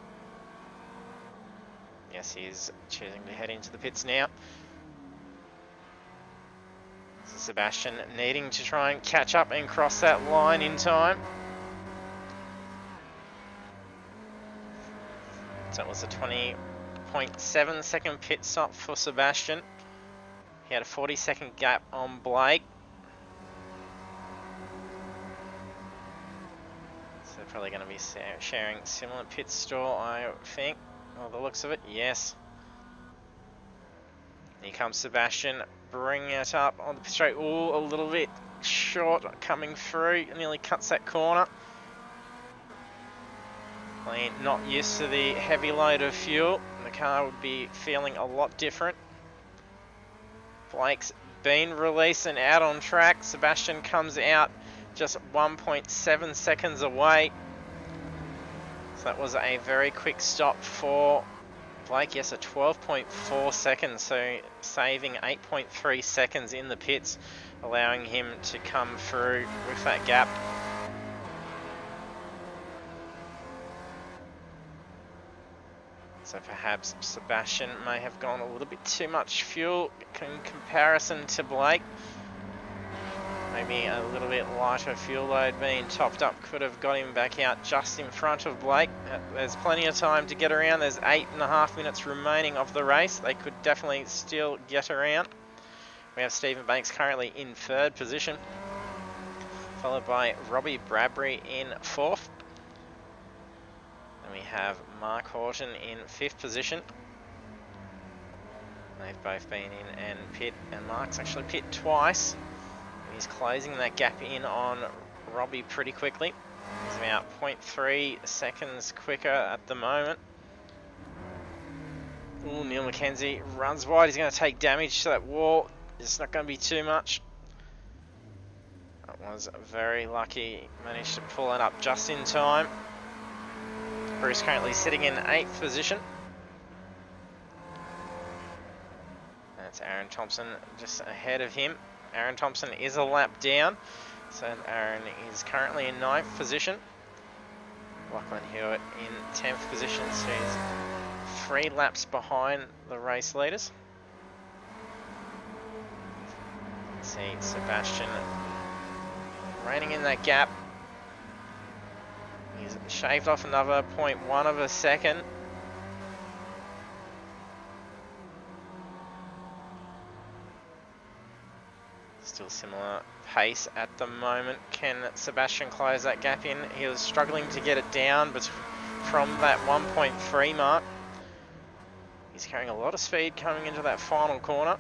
Yes, he is choosing to head into the pits now. So Sebastian needing to try and catch up and cross that line in time. So it was a 20.7 second pit stop for Sebastian. He had a 40-second gap on Blake. So they're probably going to be sharing similar pit stall, I think. By the looks of it, yes. Here comes Sebastian, bringing it up on the pit straight. Ooh, a little bit short coming through. Nearly cuts that corner. Not used to the heavy load of fuel. The car would be feeling a lot different. Blake's been released and out on track. Sebastian comes out just 1.7 seconds away. So that was a very quick stop for Blake. Yes, a 12.4 seconds, so saving 8.3 seconds in the pits, allowing him to come through with that gap. So perhaps Sebastian may have gone a little bit too much fuel in comparison to Blake. Maybe a little bit lighter fuel load being topped up could have got him back out just in front of Blake. There's plenty of time to get around. There's 8.5 minutes remaining of the race. They could definitely still get around. We have Stephen Banks currently in 3rd position, followed by Robbie Bradbury in 4th. And we have Mark Horton in 5th position. They've both been in and pit, and Mark's actually pit twice. He's closing that gap in on Robbie pretty quickly. He's about 0.3 seconds quicker at the moment. Ooh, Neil McKenzie runs wide. He's going to take damage to that wall. It's not going to be too much. That was very lucky. Managed to pull it up just in time. Bruce currently sitting in 8th position. That's Aaron Thompson just ahead of him. Aaron Thompson is a lap down, so Aaron is currently in 9th position. Lachlan Hewitt in 10th position, so he's 3 laps behind the race leaders. Let's see Sebastian reining in that gap. He's shaved off another 0.1 of a second. Still similar pace at the moment. Can Sebastian close that gap in? He was struggling to get it down, but from that 1.3 mark, he's carrying a lot of speed coming into that final corner.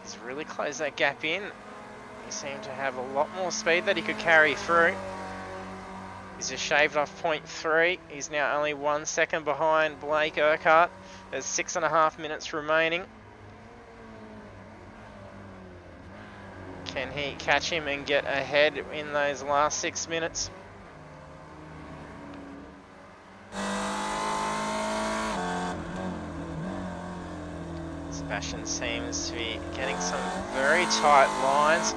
He's really closed that gap in. He seemed to have a lot more speed that he could carry through. He's just shaved off 0.3. He's now only 1 second behind Blake Urquhart. There's 6.5 minutes remaining. Can he catch him and get ahead in those last 6 minutes? Sebastian seems to be getting some very tight lines.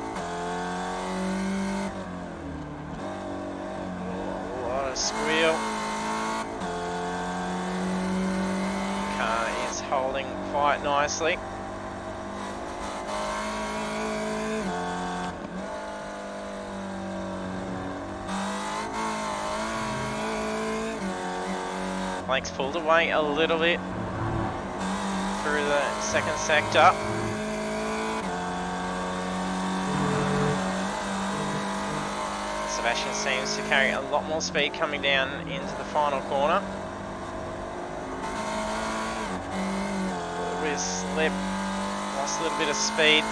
A lot of squeal. Car is holding quite nicely. Blake's pulled away a little bit through the second sector. Sebastian seems to carry a lot more speed coming down into the final corner. With slip, lost a little bit of speed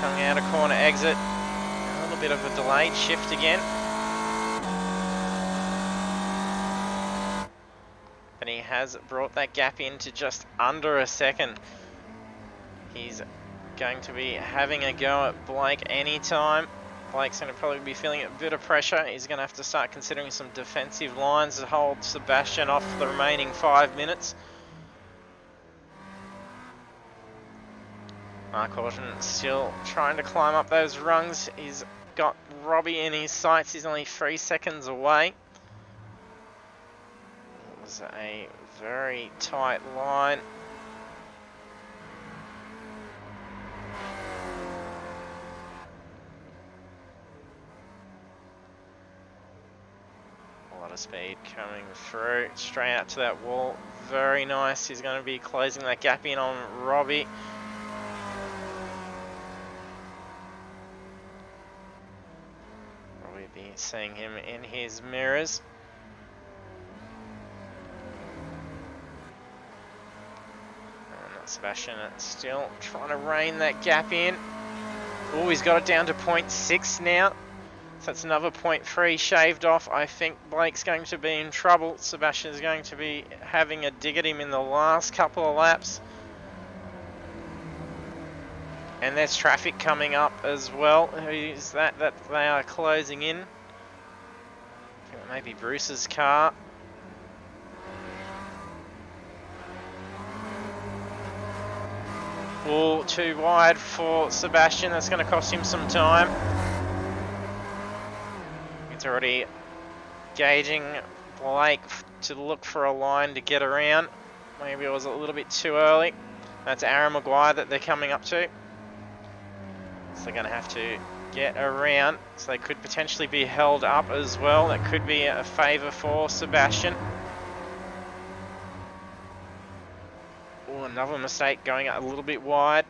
coming out of corner exit. A little bit of a delayed shift again. But he has brought that gap in to just under a second. He's going to be having a go at Blake anytime. Blake's going to probably be feeling a bit of pressure. He's going to have to start considering some defensive lines to hold Sebastian off for the remaining 5 minutes. Mark Horton still trying to climb up those rungs. He's got Robbie in his sights. He's only 3 seconds away. was a very tight line. A lot of speed coming through, straight out to that wall. Very nice. He's going to be closing that gap in on Robbie. We'll be seeing him in his mirrors. And Sebastian still trying to rein that gap in. Oh, he's got it down to 0.6 now. So that's another 0.3 shaved off. I think Blake's going to be in trouble. Sebastian's going to be having a dig at him in the last couple of laps. And there's traffic coming up as well. Who's that they are closing in? I think it may be Bruce's car. Oh, too wide for Sebastian. That's going to cost him some time. He's already gauging Blake to look for a line to get around. Maybe it was a little bit too early. That's Aaron Maguire that they're coming up to. So they're going to have to get around. So they could potentially be held up as well. That could be a favour for Sebastian. Oh, another mistake going a little bit wide.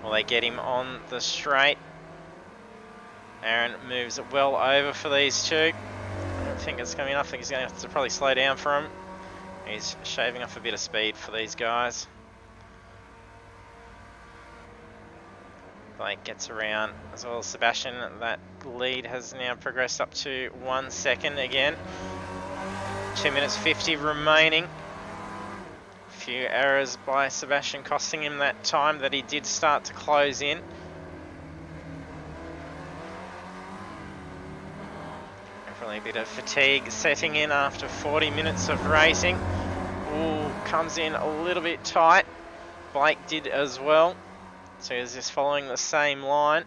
Well, they get him on the straight. Aaron moves it well over for these two. I don't think it's coming enough. I think he's going to have to probably slow down for him. He's shaving off a bit of speed for these guys. Blake gets around as well as Sebastian. That lead has now progressed up to 1 second again. 2 minutes 50 remaining. A few errors by Sebastian costing him that time that he did start to close in. Definitely a bit of fatigue setting in after 40 minutes of racing. Ooh, comes in a little bit tight. Blake did as well. So he's just following the same line.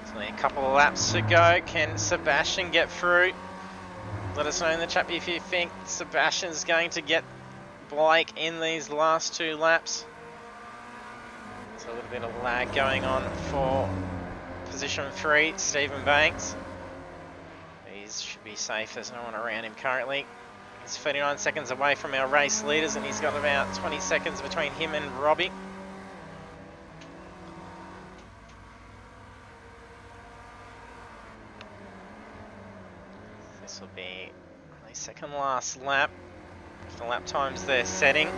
There's only a couple of laps to go. Can Sebastian get through? Let us know in the chat if you think Sebastian's going to get Blake in these last 2 laps. There's a little bit of lag going on for position 3, Stephen Banks. Should be safe, there's no one around him currently. He's 39 seconds away from our race leaders and he's got about 20 seconds between him and Robbie. This will be the second last lap. The lap times they're setting.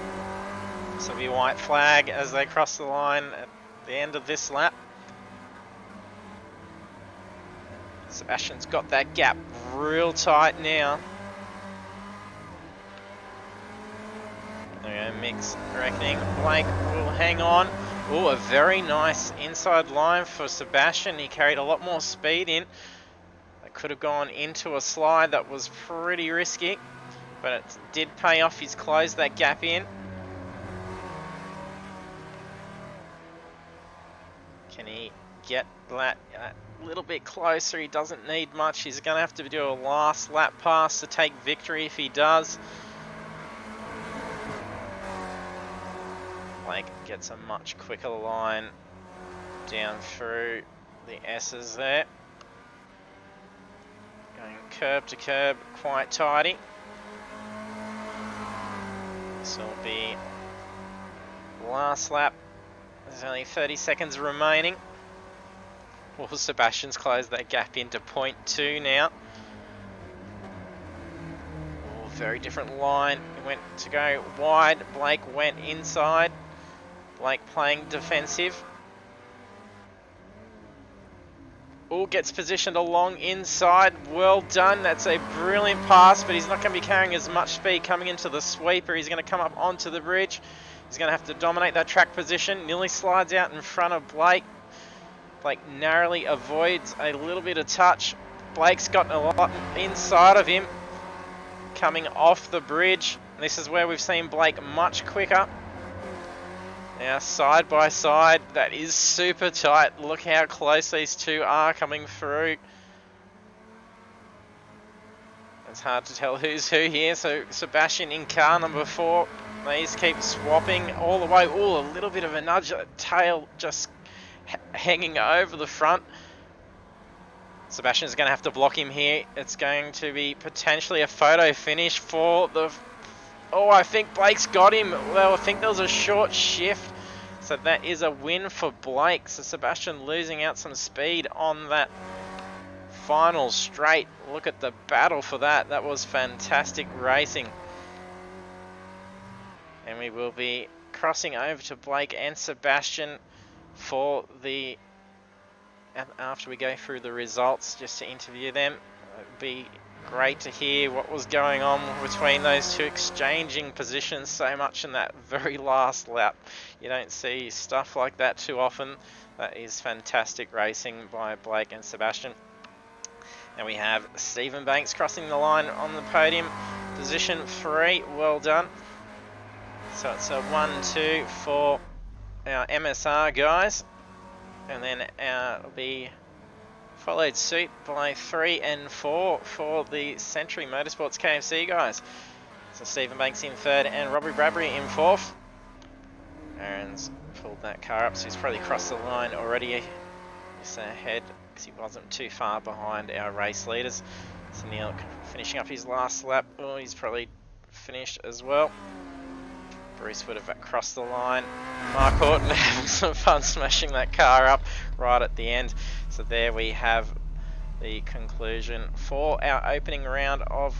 This will be white flag as they cross the line at the end of this lap. Sebastian's got that gap real tight now. There we go, mix reckoning. Blake will hang on. Oh, a very nice inside line for Sebastian. He carried a lot more speed in. That could have gone into a slide that was pretty risky, but it did pay off. He's closed that gap in. Can he get that a little bit closer? He doesn't need much. He's going to have to do a last lap pass to take victory if he does. Blake gets a much quicker line down through the S's there. Going curb to curb, quite tidy. This will be last lap. There's only 30 seconds remaining. Well, Sebastian's closed that gap into 0.2 now. Oh, very different line. He went to go wide. Blake went inside. Blake playing defensive. Oh, gets positioned along inside. Well done. That's a brilliant pass, but he's not going to be carrying as much speed coming into the sweeper. He's going to come up onto the bridge. He's going to have to dominate that track position. Nearly slides out in front of Blake. Blake narrowly avoids a little bit of touch. Blake's got a lot inside of him coming off the bridge. This is where we've seen Blake much quicker. Now side by side, that is super tight. Look how close these two are coming through. It's hard to tell who's who here. So Sebastian in car number 4. These keep swapping all the way. Oh, a little bit of a nudge. Tail just hanging over the front. Sebastian's going to have to block him here. It's going to be potentially a photo finish for the... Oh, I think Blake's got him. Well, I think there was a short shift. So that is a win for Blake. So Sebastian losing out some speed on that final straight. Look at the battle for that. That was fantastic racing. And we will be crossing over to Blake and Sebastian for the... after we go through the results, just to interview them. It'd be great to hear what was going on between those two, exchanging positions so much in that very last lap. You don't see stuff like that too often. That is fantastic racing by Blake and Sebastian. And we have Stephen Banks crossing the line on the podium, position 3. Well done. So it's a 1-2 for our MSR guys. And then it'll be followed suit by 3 and 4 for the Century Motorsports KFC guys. So Stephen Banks in 3rd and Robbie Bradbury in 4th. Aaron's pulled that car up, so he's probably crossed the line already. He's ahead because he wasn't too far behind our race leaders. So Neil finishing up his last lap. Oh, he's probably finished as well. Bruce would have crossed the line. Mark Horton having some fun smashing that car up right at the end. So there we have the conclusion for our opening round of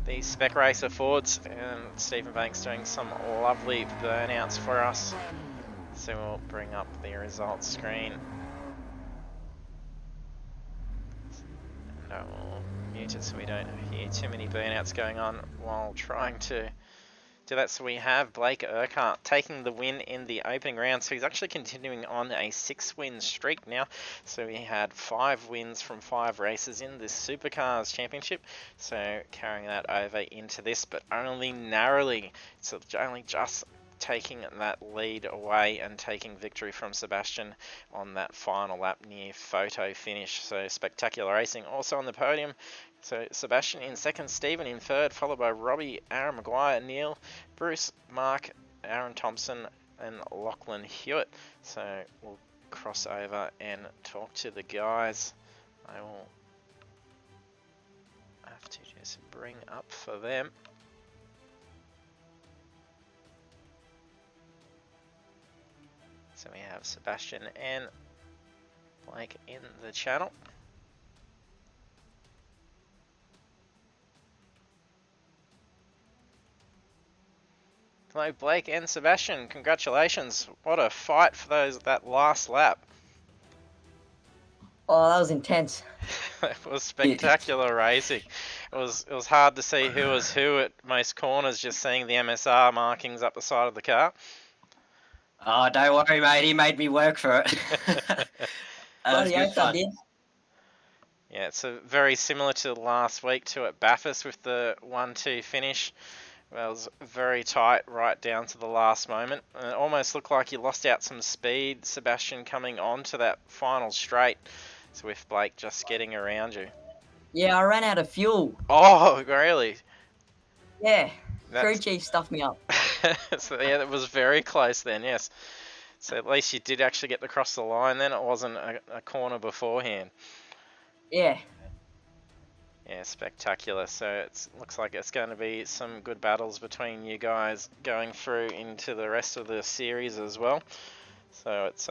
the Spec Racer Fords. And Stephen Banks doing some lovely burnouts for us. So we'll bring up the results screen. And we'll mute it so we don't hear too many burnouts going on while trying to do that. So we have Blake Urquhart taking the win in the opening round. So he's actually continuing on a 6-win streak now. So he had 5 wins from 5 races in this Supercars Championship. So carrying that over into this, but only narrowly. So only just taking that lead away and taking victory from Sebastian on that final lap near photo finish. So spectacular racing. Also on the podium, so Sebastian in 2nd, Stephen in 3rd, followed by Robbie, Aaron Maguire, Neil, Bruce, Mark, Aaron Thompson and Lachlan Hewitt. So we'll cross over and talk to the guys. I will have to just bring up for them. So we have Sebastian and Blake in the channel. Hello Blake and Sebastian, congratulations. What a fight for that last lap. Oh, that was intense. It was spectacular racing. It was hard to see who was who at most corners, just seeing the MSR markings up the side of the car. Oh, don't worry, mate. He made me work for it. That was good fun. Yeah, it's very similar to last week to at Bathurst with the 1-2 finish. Well, it was very tight right down to the last moment. And it almost looked like you lost out some speed, Sebastian, coming on to that final straight. So with Blake just getting around you. Yeah, I ran out of fuel. Oh, really? Yeah, crew chief stuffed me up. So yeah, it was very close then, yes. So at least you did actually get across the line then. It wasn't a corner beforehand. Yeah. Yeah, spectacular. So it looks like it's going to be some good battles between you guys going through into the rest of the series as well. So it's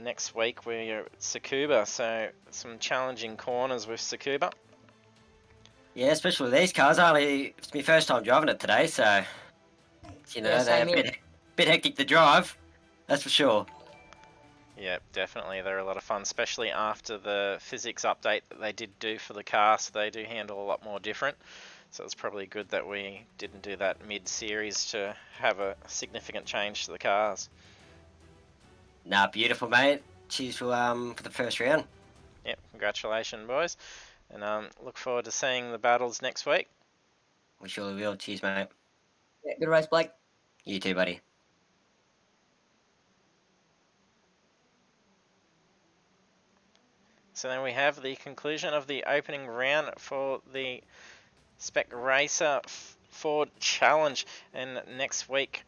next week we're at Tsukuba, so some challenging corners with Tsukuba. Yeah, especially with these cars. It's my first time driving it today, so Yeah, they're a bit hectic to drive. That's for sure. Yeah, definitely. They're a lot of fun, especially after the physics update that they did do for the car, so they do handle a lot more different. So it's probably good that we didn't do that mid-series to have a significant change to the cars. Nah, beautiful, mate. Cheers for the first round. Yep, congratulations, boys. And look forward to seeing the battles next week. We surely will. Cheers, mate. Yeah, good race, Blake. You too, buddy. So then we have the conclusion of the opening round for the Spec Racer Ford Challenge. And next week,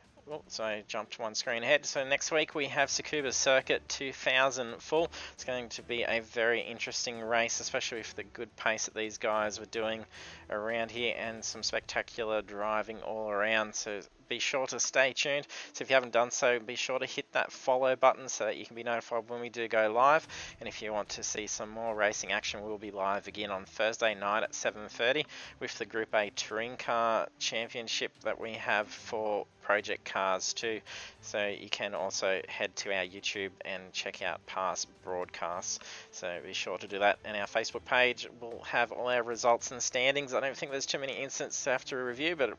so I jumped one screen ahead. So next week we have Tsukuba Circuit 2000 full. It's going to be a very interesting race, especially with the good pace that these guys were doing around here and some spectacular driving all around. So be sure to stay tuned. So if you haven't done so, be sure to hit that follow button so that you can be notified when we do go live. And if you want to see some more racing action, we'll be live again on Thursday night at 7:30 with the Group A Touring Car Championship that we have for Project Cars too. So you can also head to our YouTube and check out past broadcasts. So be sure to do that. And our Facebook page will have all our results and standings. I don't think there's too many incidents to have to review, but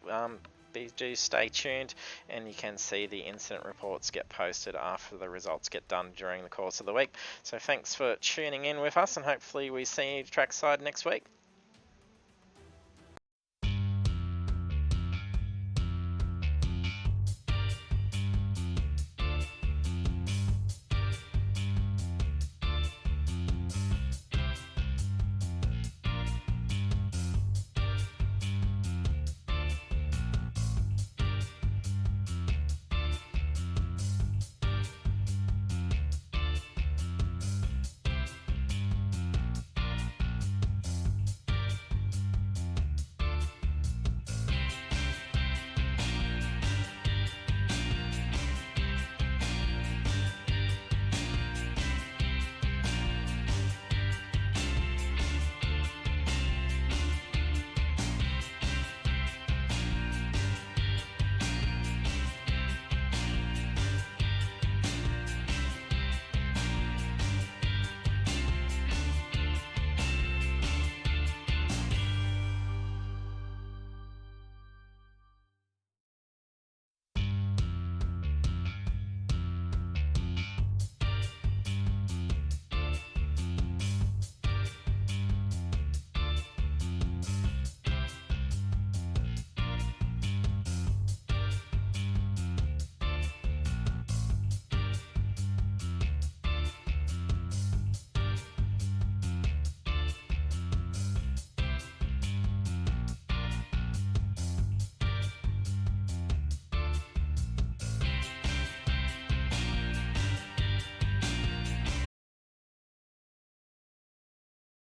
do stay tuned, and you can see the incident reports get posted after the results get done during the course of the week. So thanks for tuning in with us, and hopefully we see you trackside next week.